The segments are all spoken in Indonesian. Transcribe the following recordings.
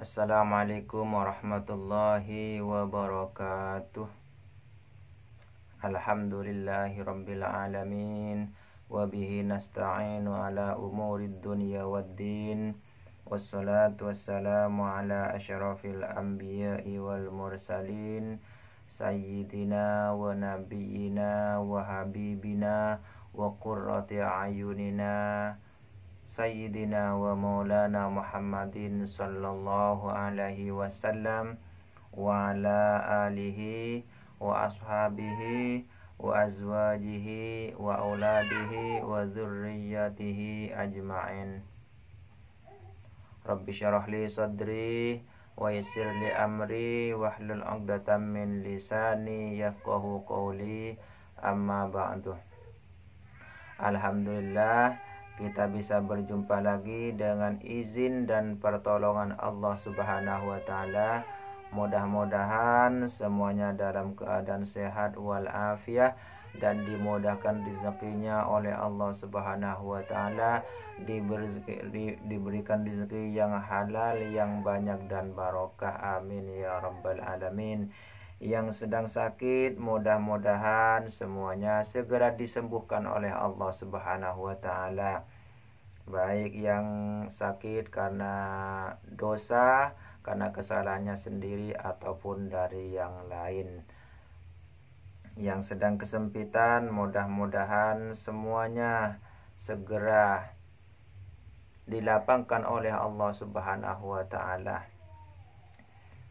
Assalamualaikum warahmatullahi wabarakatuh. Alhamdulillahi rabbil alamin. Wabihi nasta'inu ala umurid dunya waddin. Wassalatu wassalamu ala asyrafil anbiya'i wal mursalin. Sayyidina wa nabiyyina wa habibina wa qurrati a'yunina Sayyidina wa maulana Muhammadin sallallahu alaihi wasallam wa ala alihi wa ashabihi wa azwajihi wa auladihi wa dzurriyyatihi ajma'in. Rabbi syarah li sadri wa yassir li amri wahlul 'uqdatam min lisani yafqahu qawli, amma ba'du. Alhamdulillah, kita bisa berjumpa lagi dengan izin dan pertolongan Allah Subhanahu wa taala. Mudah-mudahan semuanya dalam keadaan sehat walafiat dan dimudahkan rezekinya oleh Allah Subhanahu wa taala, diberikan rezeki yang halal, yang banyak dan barokah. Amin ya rabbal alamin. Yang sedang sakit, mudah-mudahan semuanya segera disembuhkan oleh Allah Subhanahu wa taala. Baik yang sakit karena dosa, karena kesalahannya sendiri ataupun dari yang lain. Yang sedang kesempitan, mudah-mudahan semuanya segera dilapangkan oleh Allah Subhanahu wa taala.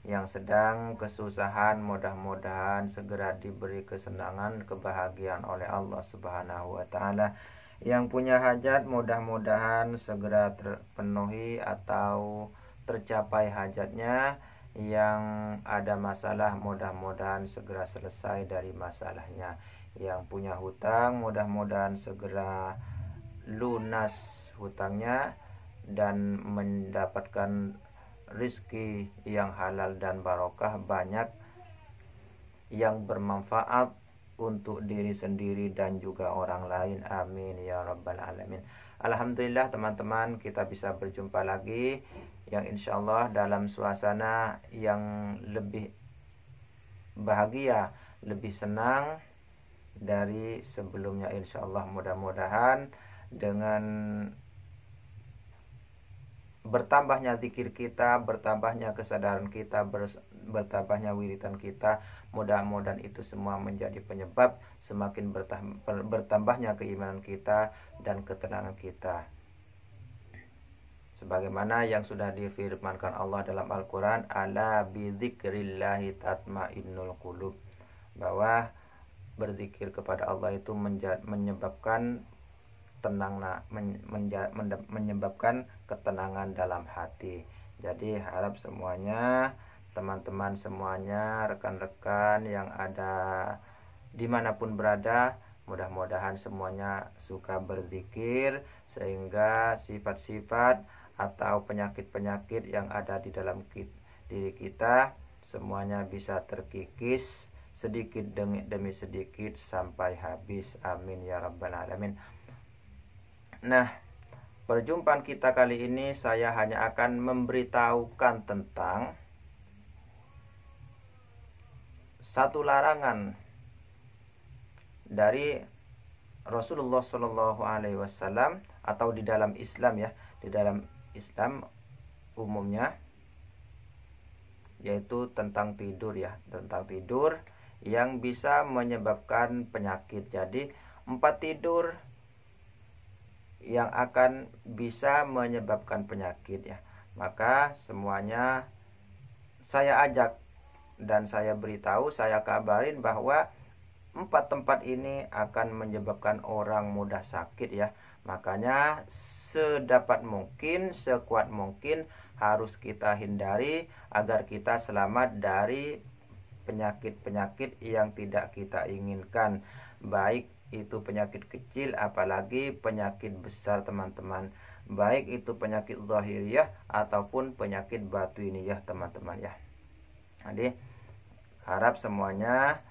Yang sedang kesusahan, mudah-mudahan segera diberi kesenangan, kebahagiaan oleh Allah Subhanahu wa taala. Yang punya hajat, mudah-mudahan segera terpenuhi atau tercapai hajatnya. Yang ada masalah, mudah-mudahan segera selesai dari masalahnya. Yang punya hutang, mudah-mudahan segera lunas hutangnya dan mendapatkan rizki yang halal dan barokah, banyak yang bermanfaat untuk diri sendiri dan juga orang lain. Amin ya rabbal alamin. Alhamdulillah teman-teman, kita bisa berjumpa lagi yang insyaallah dalam suasana yang lebih bahagia, lebih senang dari sebelumnya insyaallah. Mudah-mudahan dengan bertambahnya zikir kita, bertambahnya kesadaran kita, bertambahnya wiridan kita, mudah-mudahan itu semua menjadi penyebab semakin bertambahnya keimanan kita dan ketenangan kita. Sebagaimana yang sudah difirmankan Allah dalam Al-Quran, ala bidzikrillahi tatmainnul qulub, bahwa berzikir kepada Allah itu menyebabkan menyebabkan ketenangan dalam hati. Jadi harap semuanya, teman-teman semuanya, rekan-rekan yang ada dimanapun berada, mudah-mudahan semuanya suka berzikir, sehingga sifat-sifat atau penyakit-penyakit yang ada di dalam diri kita semuanya bisa terkikis sedikit demi sedikit sampai habis. Amin ya rabbal alamin. Nah, perjumpaan kita kali ini saya hanya akan memberitahukan tentang satu larangan dari Rasulullah Shallallahu Alaihi Wasallam, atau di dalam Islam ya, di dalam Islam umumnya, yaitu tentang tidur ya, tentang tidur yang bisa menyebabkan penyakit. Jadi 4 tidur yang akan bisa menyebabkan penyakit ya. Maka semuanya saya ajak dan saya beritahu, saya kabarin bahwa 4 tempat ini akan menyebabkan orang mudah sakit ya. Makanya sedapat mungkin, sekuat mungkin harus kita hindari agar kita selamat dari penyakit-penyakit yang tidak kita inginkan. Baik itu penyakit kecil, apalagi penyakit besar teman-teman. Baik itu penyakit zahiriyah ataupun penyakit batiniyah teman-teman ya. Jadi harap semuanya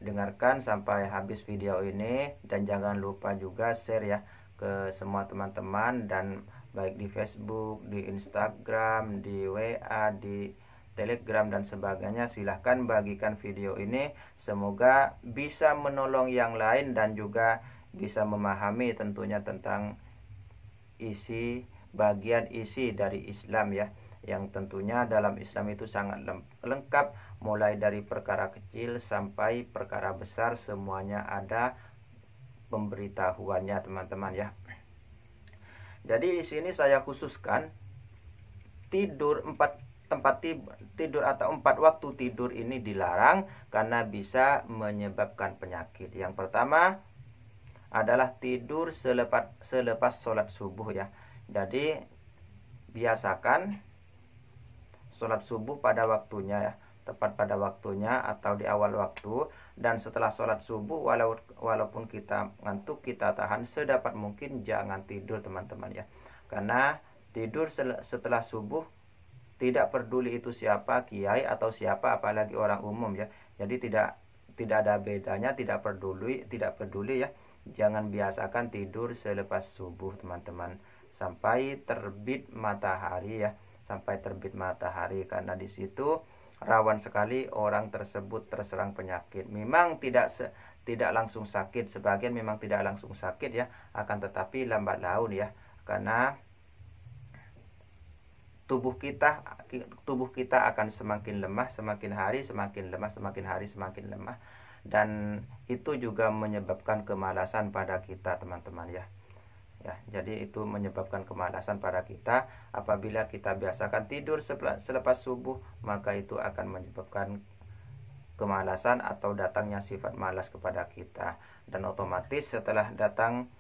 dengarkan sampai habis video ini, dan jangan lupa juga share ya ke semua teman-teman dan baik di Facebook, di Instagram, di WA, di Telegram dan sebagainya. Silahkan bagikan video ini, semoga bisa menolong yang lain dan juga bisa memahami tentunya tentang bagian isi dari Islam ya, yang tentunya dalam Islam itu sangat lengkap, mulai dari perkara kecil sampai perkara besar, semuanya ada pemberitahuannya teman-teman ya. Jadi di sini saya khususkan tempat tidur atau 4 waktu tidur ini dilarang karena bisa menyebabkan penyakit. Yang pertama adalah tidur selepas sholat subuh ya. Jadi biasakan sholat subuh pada waktunya ya, tepat pada waktunya atau di awal waktu. Dan setelah sholat subuh, walaupun kita ngantuk, kita tahan sedapat mungkin jangan tidur teman-teman ya. Karena tidur setelah subuh, tidak peduli itu siapa, kiai atau siapa, apalagi orang umum ya. Jadi tidak ada bedanya, tidak peduli ya. Jangan biasakan tidur selepas subuh teman-teman, sampai terbit matahari ya, sampai terbit matahari, karena di situ rawan sekali orang tersebut terserang penyakit. Memang tidak langsung sakit, sebagian memang tidak langsung sakit ya, akan tetapi lambat laun ya, karena tubuh kita akan semakin lemah, semakin hari semakin lemah, dan itu juga menyebabkan kemalasan pada kita teman-teman ya. Ya, jadi itu menyebabkan kemalasan pada kita. Apabila kita biasakan tidur selepas subuh, maka itu akan menyebabkan kemalasan atau datangnya sifat malas kepada kita. Dan otomatis setelah datang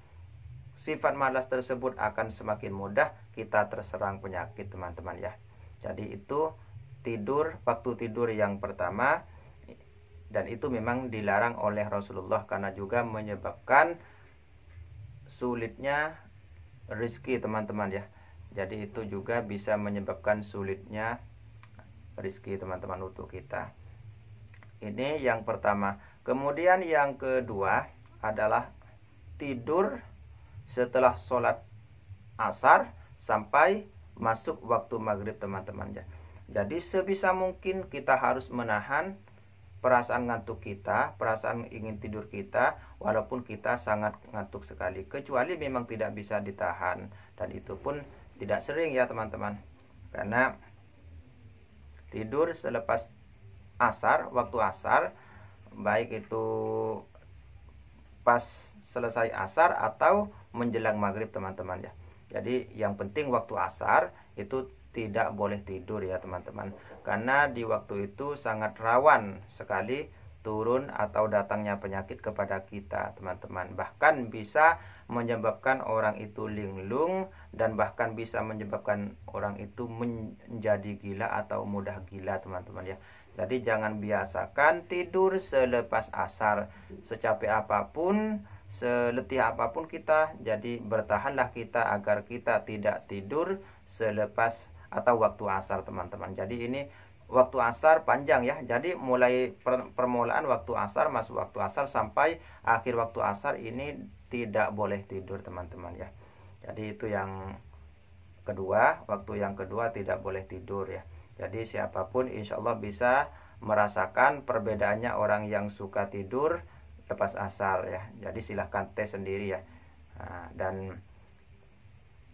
sifat malas tersebut akan semakin mudah kita terserang penyakit teman-teman ya. Jadi itu waktu tidur yang pertama, dan itu memang dilarang oleh Rasulullah karena juga menyebabkan sulitnya rezeki teman-teman ya. Jadi itu juga bisa menyebabkan sulitnya rezeki teman-teman untuk kita. Ini yang pertama. Kemudian yang kedua adalah tidur setelah sholat asar sampai masuk waktu maghrib teman-teman ya. Jadi sebisa mungkin kita harus menahan perasaan ngantuk kita, perasaan ingin tidur kita, walaupun kita sangat ngantuk sekali. Kecuali memang tidak bisa ditahan, dan itu pun tidak sering ya teman-teman. Karena tidur selepas asar, waktu asar, baik itu pas selesai asar atau menjelang maghrib teman-teman ya. Jadi yang penting waktu asar itu tidak boleh tidur ya teman-teman, karena di waktu itu sangat rawan sekali turun atau datangnya penyakit kepada kita teman-teman. Bahkan bisa menyebabkan orang itu linglung, dan bahkan bisa menyebabkan orang itu menjadi gila atau mudah gila teman-teman ya. Jadi jangan biasakan tidur selepas asar, secapek apapun, seletih apapun kita, jadi bertahanlah kita agar kita tidak tidur selepas atau waktu asar teman-teman. Jadi ini waktu asar panjang ya. Jadi mulai permulaan waktu asar, masuk waktu asar sampai akhir waktu asar ini tidak boleh tidur teman-teman ya. Jadi itu yang kedua, waktu yang kedua tidak boleh tidur ya. Jadi siapapun insya Allah bisa merasakan perbedaannya orang yang suka tidur lepas asar ya. Jadi silahkan tes sendiri ya. Dan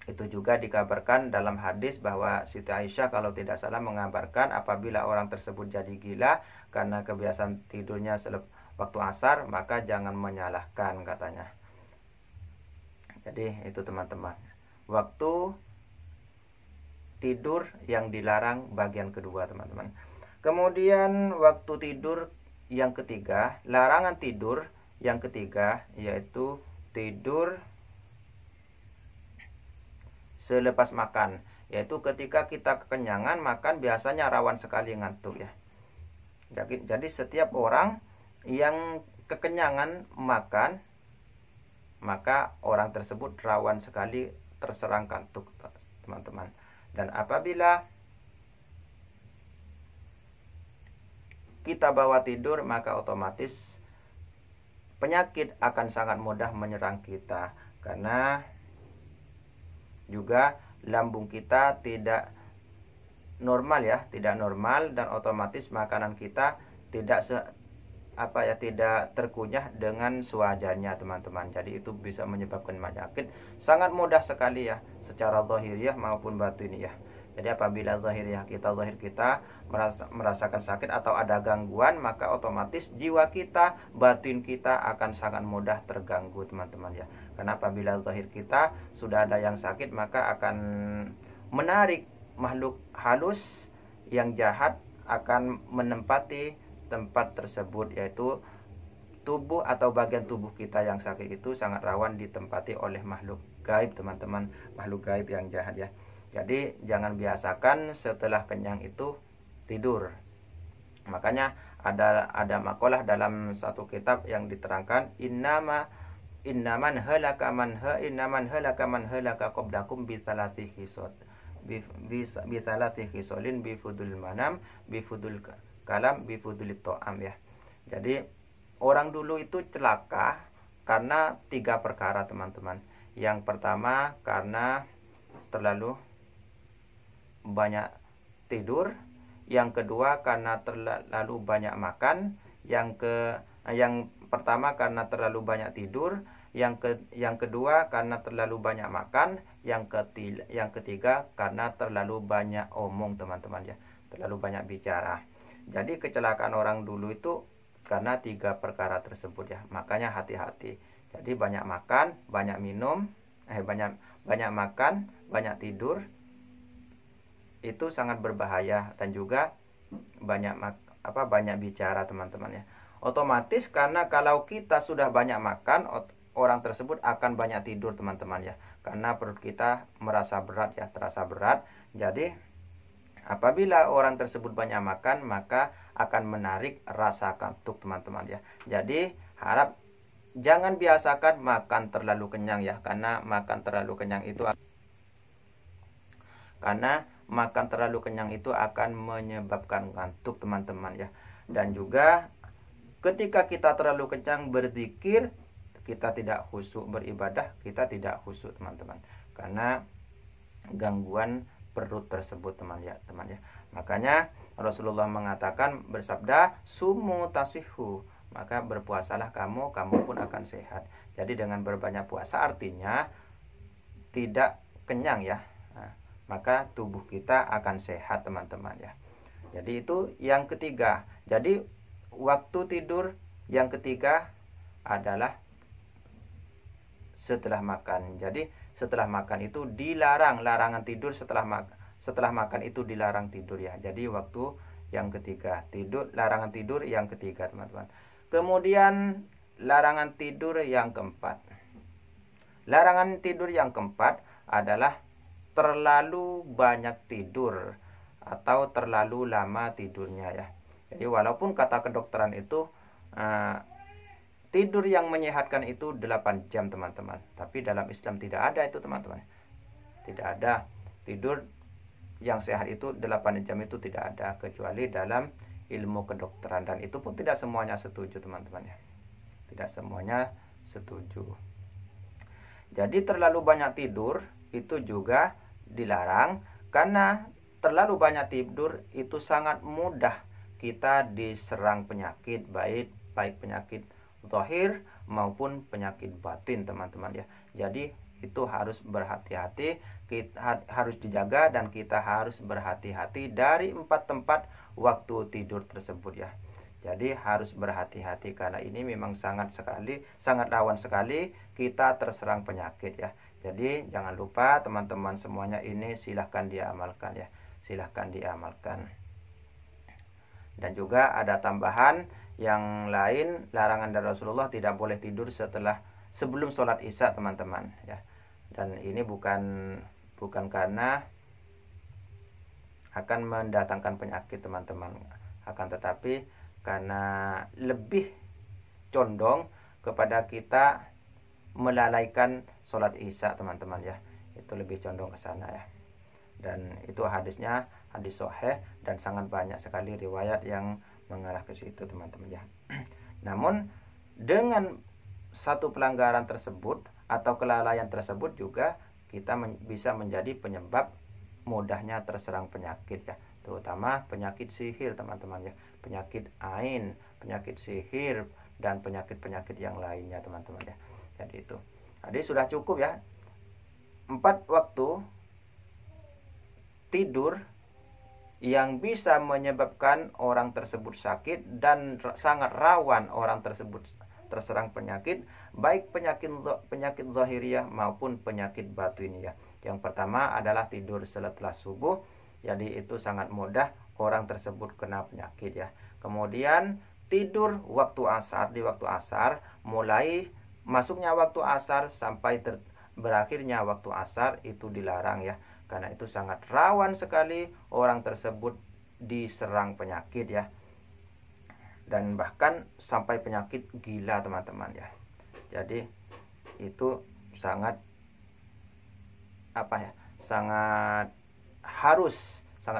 itu juga dikabarkan dalam hadis bahwa Siti Aisyah kalau tidak salah mengabarkan apabila orang tersebut jadi gila karena kebiasaan tidurnya waktu asar, maka jangan menyalahkan katanya. Jadi itu teman-teman, waktu tidur yang dilarang bagian kedua teman-teman. Kemudian waktu tidur yang ketiga, larangan tidur yang ketiga yaitu tidur selepas makan, yaitu ketika kita kekenyangan makan biasanya rawan sekali ngantuk ya. Jadi setiap orang yang kekenyangan makan, maka orang tersebut rawan sekali terserang kantuk teman-teman. Dan apabila kita bawa tidur, maka otomatis penyakit akan sangat mudah menyerang kita, karena juga lambung kita tidak normal ya, tidak normal, dan otomatis makanan kita tidak tidak terkunyah dengan sewajarnya teman-teman. Jadi itu bisa menyebabkan penyakit sangat mudah sekali ya, secara zahiriyah maupun batiniyah. Jadi apabila zahir kita merasakan sakit atau ada gangguan, maka otomatis jiwa kita, batin kita akan sangat mudah terganggu teman-teman ya. Karena apabila zahir kita sudah ada yang sakit, maka akan menarik makhluk halus yang jahat akan menempati tempat tersebut, yaitu tubuh atau bagian tubuh kita yang sakit itu sangat rawan ditempati oleh makhluk gaib teman-teman, makhluk gaib yang jahat ya. Jadi jangan biasakan setelah kenyang itu tidur. Makanya ada makalah dalam satu kitab yang diterangkan innaman halaka man halaka qablakum bi thalathi khisal bi thalathi khisalin bi fudul manam bi fudul kalam bi fudul ta'am ya. Jadi orang dulu itu celaka karena 3 perkara teman-teman. Yang pertama karena terlalu banyak tidur, yang kedua karena terlalu banyak makan, yang pertama karena terlalu banyak tidur, yang kedua karena terlalu banyak makan, yang ketiga karena terlalu banyak omong teman-teman ya, terlalu banyak bicara. Jadi kecelakaan orang dulu itu karena 3 perkara tersebut ya. Makanya hati-hati. Jadi banyak makan, banyak minum, banyak makan, banyak tidur itu sangat berbahaya, dan juga banyak bicara teman-teman ya. Otomatis karena kalau kita sudah banyak makan, orang tersebut akan banyak tidur teman-teman ya. Karena perut kita merasa berat ya, terasa berat. Jadi apabila orang tersebut banyak makan, maka akan menarik rasa kantuk teman-teman ya. Jadi jangan biasakan makan terlalu kenyang ya, karena makan terlalu kenyang itu akan menyebabkan ngantuk teman-teman ya. Dan juga ketika kita terlalu kencang berzikir, kita tidak khusyuk beribadah, kita tidak khusyuk teman-teman, karena gangguan perut tersebut teman ya. Makanya Rasulullah mengatakan, bersabda, sumu tasihu, maka berpuasalah kamu pun akan sehat. Jadi dengan berbanyak puasa artinya tidak kenyang ya, maka tubuh kita akan sehat teman-teman ya. Jadi itu yang ketiga. Jadi waktu tidur yang ketiga adalah setelah makan. Jadi setelah makan itu dilarang, larangan tidur setelah makan itu dilarang tidur ya. Jadi waktu yang ketiga, larangan tidur yang ketiga teman-teman. Kemudian larangan tidur yang keempat. Larangan tidur yang keempat adalah terlalu banyak tidur atau terlalu lama tidurnya ya. Jadi walaupun kata kedokteran itu tidur yang menyehatkan itu 8 jam teman-teman, tapi dalam Islam tidak ada itu teman-teman. Tidak ada tidur yang sehat itu 8 jam, itu tidak ada, kecuali dalam ilmu kedokteran, dan itu pun tidak semuanya setuju teman-teman ya. Tidak semuanya setuju. Jadi terlalu banyak tidur itu juga dilarang, karena terlalu banyak tidur itu sangat mudah kita diserang penyakit, baik penyakit zahir maupun penyakit batin teman-teman ya. Jadi itu harus berhati-hati, kita harus dijaga, dan kita harus berhati-hati dari 4 tempat waktu tidur tersebut ya. Jadi harus berhati-hati, karena ini memang sangat rawan sekali kita terserang penyakit ya. Jadi jangan lupa teman-teman semuanya ini silahkan diamalkan ya. Silahkan diamalkan. Dan juga ada tambahan yang lain, larangan dari Rasulullah, tidak boleh tidur sebelum sholat isya teman-teman ya. Dan ini bukan karena akan mendatangkan penyakit teman-teman, akan tetapi karena lebih condong kepada kita melalaikan sholat isya teman-teman ya. Itu lebih condong ke sana ya. Dan itu hadisnya hadis sahih, dan sangat banyak sekali riwayat yang mengarah ke situ teman-teman ya. Namun dengan satu pelanggaran tersebut atau kelalaian tersebut juga kita bisa menjadi penyebab mudahnya terserang penyakit ya, terutama penyakit sihir teman-teman ya, penyakit ain, penyakit sihir, dan penyakit-penyakit yang lainnya teman-teman ya. Jadi itu. Jadi sudah cukup ya 4 waktu tidur yang bisa menyebabkan orang tersebut sakit dan sangat rawan orang tersebut terserang penyakit, baik penyakit zahiriyah maupun penyakit batiniyah. Yang pertama adalah tidur setelah subuh, jadi itu sangat mudah orang tersebut kena penyakit ya. Kemudian tidur waktu asar, di waktu asar, mulai masuknya waktu asar sampai berakhirnya waktu asar itu dilarang ya, karena itu sangat rawan sekali orang tersebut diserang penyakit ya, dan bahkan sampai penyakit gila teman-teman ya. Jadi itu sangat sangat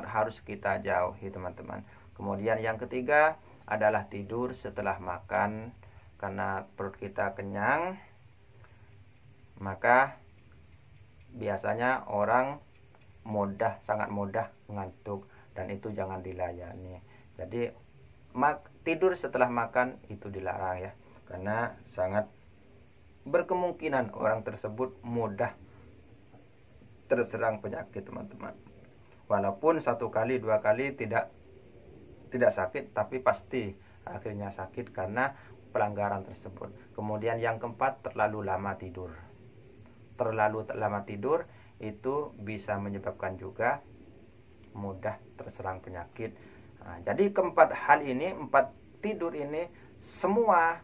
harus kita jauhi teman-teman. Kemudian yang ketiga adalah tidur setelah makan, karena perut kita kenyang, maka biasanya orang sangat mudah ngantuk, dan itu jangan dilayani. Jadi tidur setelah makan itu dilarang ya, karena sangat berkemungkinan orang tersebut mudah terserang penyakit teman-teman. Walaupun 1 kali 2 kali tidak sakit, tapi pasti akhirnya sakit karena pelanggaran tersebut. Kemudian yang keempat, terlalu lama tidur. Terlalu lama tidur itu bisa menyebabkan juga mudah terserang penyakit. Nah, jadi keempat hal ini, 4 tidur ini semua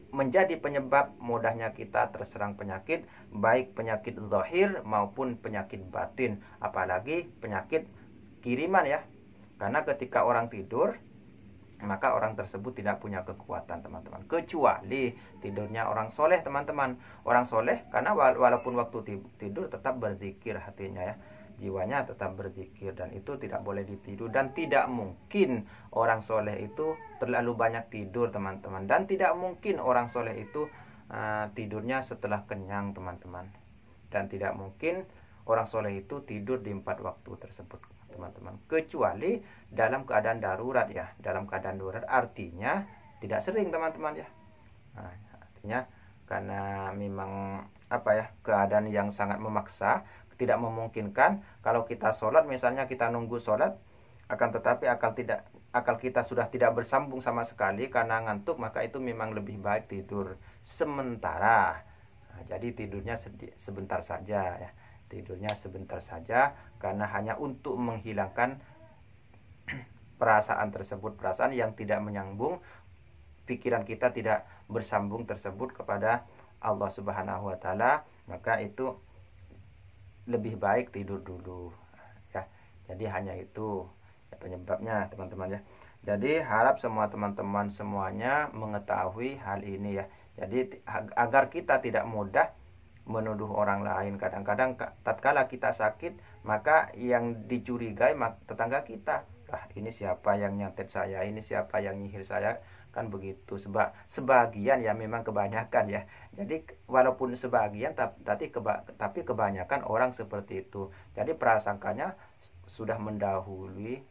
menjadi penyebab mudahnya kita terserang penyakit, baik penyakit zahir maupun penyakit batin, apalagi penyakit kiriman ya. Karena ketika orang tidur, maka orang tersebut tidak punya kekuatan teman-teman, kecuali tidurnya orang soleh teman-teman. Orang soleh karena walaupun waktu tidur tetap berzikir hatinya ya, jiwanya tetap berzikir, dan itu tidak boleh ditidur. Dan tidak mungkin orang soleh itu terlalu banyak tidur teman-teman, dan tidak mungkin orang soleh itu tidurnya setelah kenyang teman-teman, dan tidak mungkin orang soleh itu tidur di 4 waktu tersebut teman-teman, kecuali dalam keadaan darurat ya. Dalam keadaan darurat artinya tidak sering teman-teman ya. Nah, artinya karena memang keadaan yang sangat memaksa, tidak memungkinkan. Kalau kita sholat misalnya, kita nunggu sholat, akan tetapi akal kita sudah tidak bersambung sama sekali karena ngantuk, maka itu memang lebih baik tidur sementara. Nah, jadi tidurnya sebentar saja ya, tidurnya sebentar saja, karena hanya untuk menghilangkan perasaan tersebut, perasaan yang tidak menyambung, pikiran kita tidak bersambung tersebut kepada Allah Subhanahu wa taala, maka itu lebih baik tidur dulu ya. Jadi hanya itu ya penyebabnya teman-teman ya. Jadi harap semua teman-teman semuanya mengetahui hal ini ya. Jadi agar kita tidak mudah menuduh orang lain. Kadang-kadang tatkala kita sakit, maka yang dicurigai tetangga kita. Ini siapa yang nyantet saya, ini siapa yang nyihir saya, kan begitu. Sebagian ya, memang kebanyakan ya. Jadi walaupun sebagian tapi kebanyakan orang seperti itu. Jadi prasangkanya sudah mendahului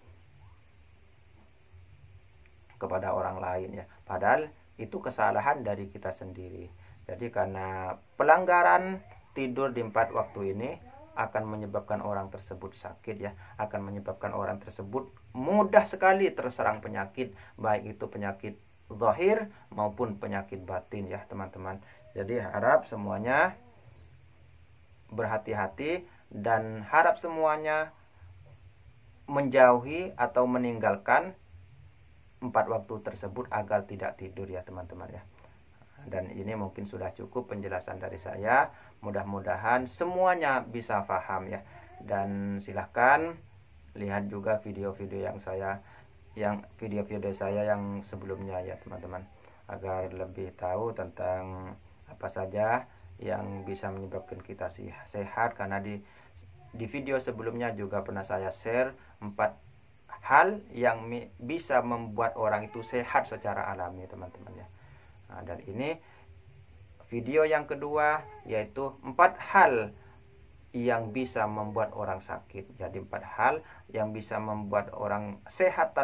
kepada orang lain ya. Padahal itu kesalahan dari kita sendiri. Jadi karena pelanggaran tidur di 4 waktu ini akan menyebabkan orang tersebut sakit ya, akan menyebabkan orang tersebut mudah sekali terserang penyakit, baik itu penyakit zahir maupun penyakit batin ya teman-teman. Jadi harap semuanya berhati-hati, dan harap semuanya menjauhi atau meninggalkan 4 waktu tersebut agar tidak tidur ya teman-teman ya. Dan ini mungkin sudah cukup penjelasan dari saya. Mudah-mudahan semuanya bisa paham ya. Dan silahkan lihat juga video-video saya yang sebelumnya ya teman-teman, agar lebih tahu tentang apa saja yang bisa menyebabkan kita sehat. Karena di video sebelumnya juga pernah saya share 4 hal yang bisa membuat orang itu sehat secara alami teman-teman ya. Nah, dan ini Video yang kedua yaitu 4 hal yang bisa membuat orang sakit. Jadi 4 hal yang bisa membuat orang sehat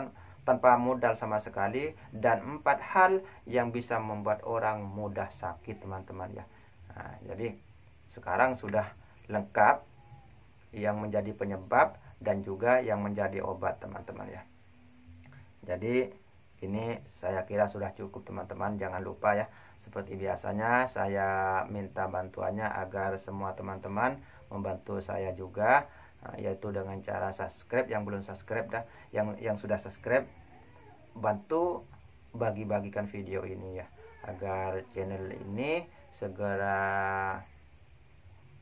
tanpa modal sama sekali, dan 4 hal yang bisa membuat orang mudah sakit, teman-teman ya. Nah, jadi sekarang sudah lengkap yang menjadi penyebab dan juga yang menjadi obat, teman-teman ya. Jadi ini saya kira sudah cukup, teman-teman. Jangan lupa ya, seperti biasanya saya minta bantuannya agar semua teman-teman membantu saya juga, yaitu dengan cara subscribe. Yang belum subscribe dah, yang sudah subscribe, bantu bagi-bagikan video ini ya, agar channel ini segera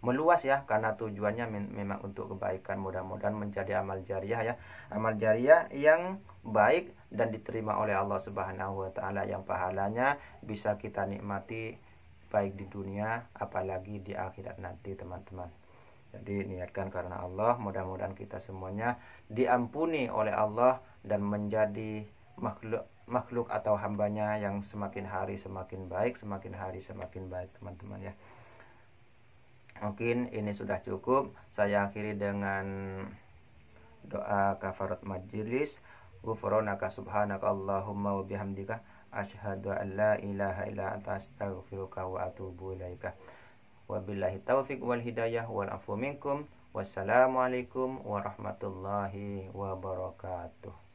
meluas ya, karena tujuannya memang untuk kebaikan. Mudah-mudahan menjadi amal jariah ya, amal jariah yang baik dan diterima oleh Allah Subhanahu wa taala, yang pahalanya bisa kita nikmati baik di dunia apalagi di akhirat nanti, teman-teman. Jadi niatkan karena Allah, mudah-mudahan kita semuanya diampuni oleh Allah dan menjadi makhluk atau hambanya yang semakin hari semakin baik, semakin hari semakin baik, teman-teman ya. Mungkin ini sudah cukup. Saya akhiri dengan doa kafarat majelis. Ghufranaka subhanaka Allahumma wa bihamdika asyhadu an la ilaha illa anta astaghfiruka wa atubu ilaika. Wabillahi taufiq wal hidayah wal afu minkum. Wassalamualaikum warahmatullahi wabarakatuh.